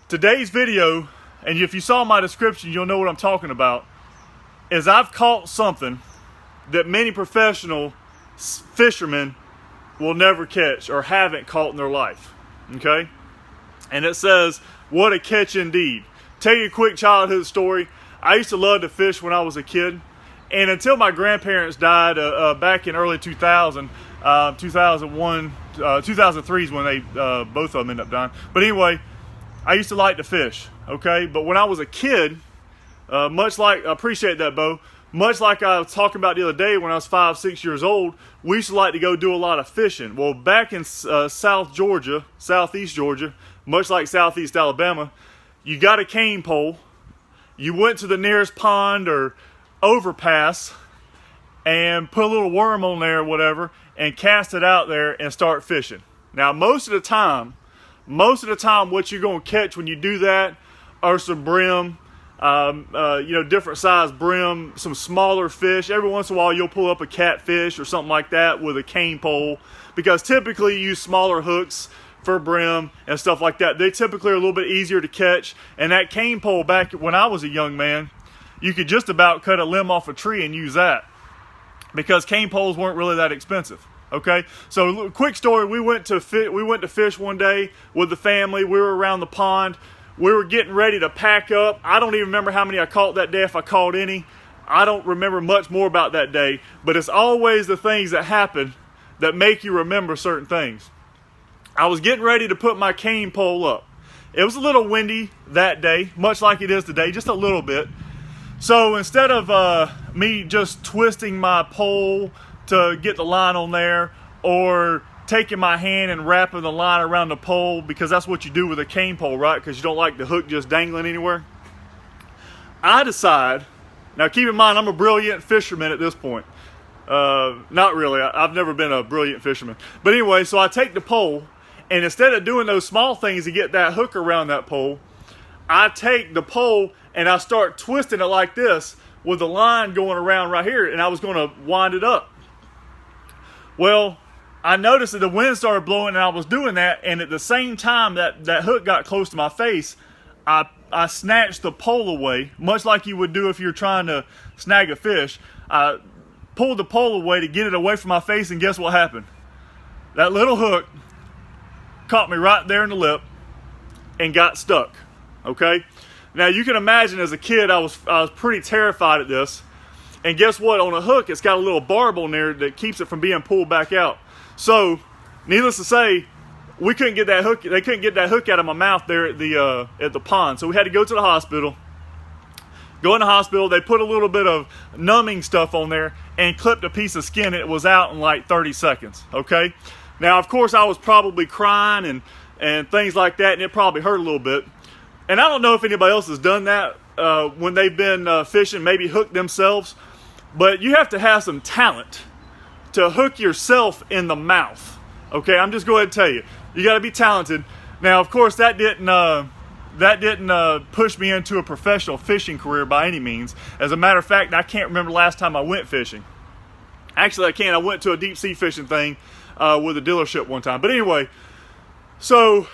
Today's video, and if you saw my description, you'll know what I'm talking about, is I've caught something that many professional fishermen will never catch or haven't caught in their life. Okay? And it says, what a catch indeed. Tell you a quick childhood story. I used to love to fish when I was a kid. And until my grandparents died back in early 2000, 2001, 2003 is when they both of them ended up dying. But anyway, I used to like to fish, okay? But when I was a kid, much like, I appreciate that, Bo, much like I was talking about the other day when I was 5, 6 years old, we used to like to go do a lot of fishing. Well, back in southeast Georgia, much like southeast Alabama, you got a cane pole, you went to the nearest pond or overpass and put a little worm on there or whatever and cast it out there and start fishing. Now, most of the time, what you're going to catch when you do that are some brim, different size brim, some smaller fish. Every once in a while, you'll pull up a catfish or something like that with a cane pole, because typically you use smaller hooks for brim and stuff like that. They typically are a little bit easier to catch. And that cane pole, back when I was a young man, you could just about cut a limb off a tree and use that, because cane poles weren't really that expensive. Okay, so quick story: we went to fish one day with the family. We were around the pond. We were getting ready to pack up. I don't even remember how many I caught that day, if I caught any. I don't remember much more about that day. But it's always the things that happen that make you remember certain things. I was getting ready to put my cane pole up. It was a little windy that day, much like it is today, just a little bit. So instead of me just twisting my pole to get the line on there, or taking my hand and wrapping the line around the pole, because that's what you do with a cane pole, right? Because you don't like the hook just dangling anywhere. I decide, now keep in mind, I'm a brilliant fisherman at this point. Not really, I've never been a brilliant fisherman. But anyway, so I take the pole, and instead of doing those small things to get that hook around that pole, I take the pole and I start twisting it like this with the line going around right here, and I was going to wind it up. Well, I noticed that the wind started blowing and I was doing that, and at the same time that hook got close to my face, I snatched the pole away, much like you would do if you're trying to snag a fish. I pulled the pole away to get it away from my face, and guess what happened? That little hook caught me right there in the lip and got stuck, okay? Now, you can imagine as a kid, I was pretty terrified at this. And guess what? On a hook, it's got a little barb on there that keeps it from being pulled back out. So, needless to say, we couldn't get that hook. They couldn't get that hook out of my mouth there at the pond. So we had to go to the hospital. Go in the hospital. They put a little bit of numbing stuff on there and clipped a piece of skin, and it was out in like 30 seconds. Okay. Now, of course, I was probably crying and things like that, and it probably hurt a little bit. And I don't know if anybody else has done that when they've been fishing, maybe hooked themselves. But you have to have some talent to hook yourself in the mouth. Okay, I'm just going to tell you. You got to be talented. Now, of course, that didn't push me into a professional fishing career by any means. As a matter of fact, I can't remember the last time I went fishing. Actually, I can. I went to a deep sea fishing thing with a dealership one time. But anyway, so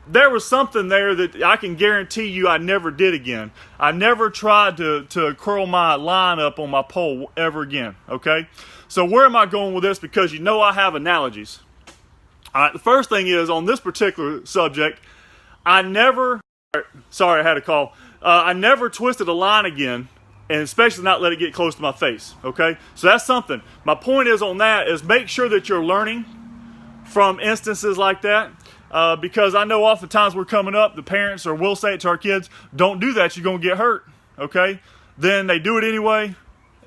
there was something there that I can guarantee you I never did again. I never tried to curl my line up on my pole ever again, okay? So where am I going with this? Because you know I have analogies. All right, the first thing is, on this particular subject, sorry, I had a call. I never twisted a line again, and especially not let it get close to my face, okay? So that's something. My point is on that is make sure that you're learning from instances like that. Because I know oftentimes we're coming up, the parents, or we'll say it to our kids, don't do that, you're going to get hurt, okay? Then they do it anyway,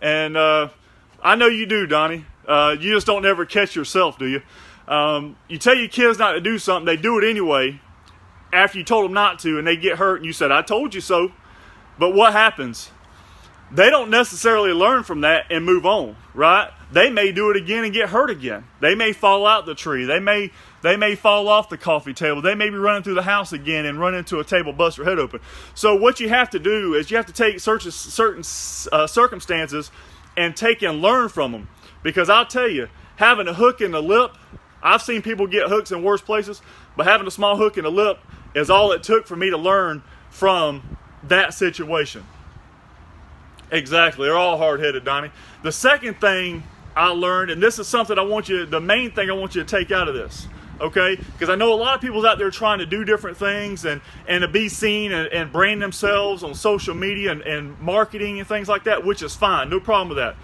and I know you do, Donnie. You just don't ever catch yourself, do you? You tell your kids not to do something, they do it anyway, after you told them not to, and they get hurt, and you said, I told you so. But what happens? They don't necessarily learn from that and move on, right? They may do it again and get hurt again. They may fall out the tree. They may fall off the coffee table. They may be running through the house again and run into a table, bust their head open. So what you have to do is you have to take certain circumstances and take and learn from them. Because I'll tell you, having a hook in the lip, I've seen people get hooks in worse places, but having a small hook in the lip is all it took for me to learn from that situation. Exactly. They're all hard-headed, Donnie. The second thing I learned, and this is something the main thing I want you to take out of this, okay? Because I know a lot of people's out there trying to do different things and to be seen and brand themselves on social media and marketing and things like that, which is fine. No problem with that.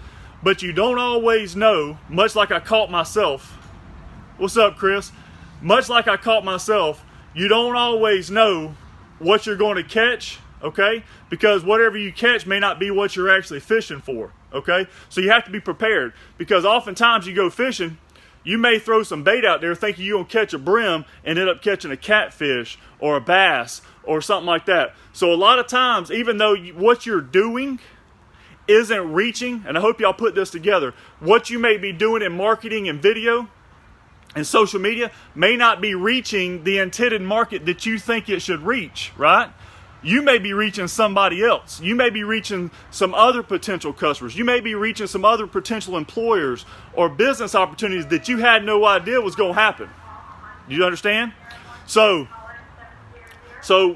But you don't always know, much like I caught myself. What's up, Chris? Much like I caught myself, you don't always know what you're going to catch, okay? Because whatever you catch may not be what you're actually fishing for, okay? So you have to be prepared, because oftentimes you go fishing, you may throw some bait out there thinking you're going to catch a brim and end up catching a catfish or a bass or something like that. So a lot of times, even though what you're doing isn't reaching, and I hope y'all put this together, what you may be doing in marketing and video and social media may not be reaching the intended market that you think it should reach, right? You may be reaching somebody else. You may be reaching some other potential customers. You may be reaching some other potential employers or business opportunities that you had no idea was going to happen. Do you understand? So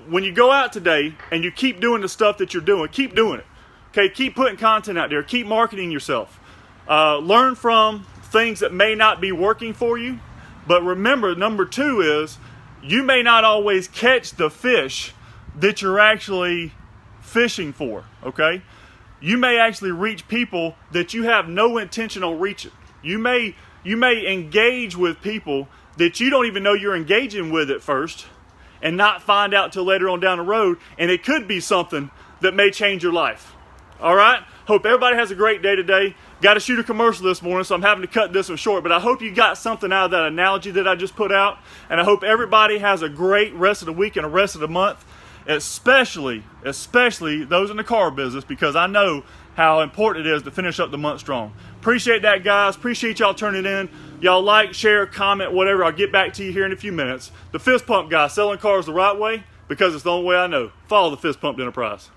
when you go out today and you keep doing the stuff that you're doing, keep doing it. Okay, keep putting content out there. Keep marketing yourself. Learn from things that may not be working for you. But remember, number 2 is you may not always catch the fish that you're actually fishing for, okay? You may actually reach people that you have no intention on reaching. You may engage with people that you don't even know you're engaging with at first and not find out till later on down the road, and it could be something that may change your life. All right? Hope everybody has a great day today. Got to shoot a commercial this morning, so I'm having to cut this one short. But I hope you got something out of that analogy that I just put out. And I hope everybody has a great rest of the week and the rest of the month, especially those in the car business, because I know how important it is to finish up the month strong. Appreciate that, guys. Appreciate y'all turning in. Y'all like, share, comment, whatever. I'll get back to you here in a few minutes. The Fist Pump Guy, selling cars the right way, because it's the only way I know. Follow the Fist Pump Enterprise.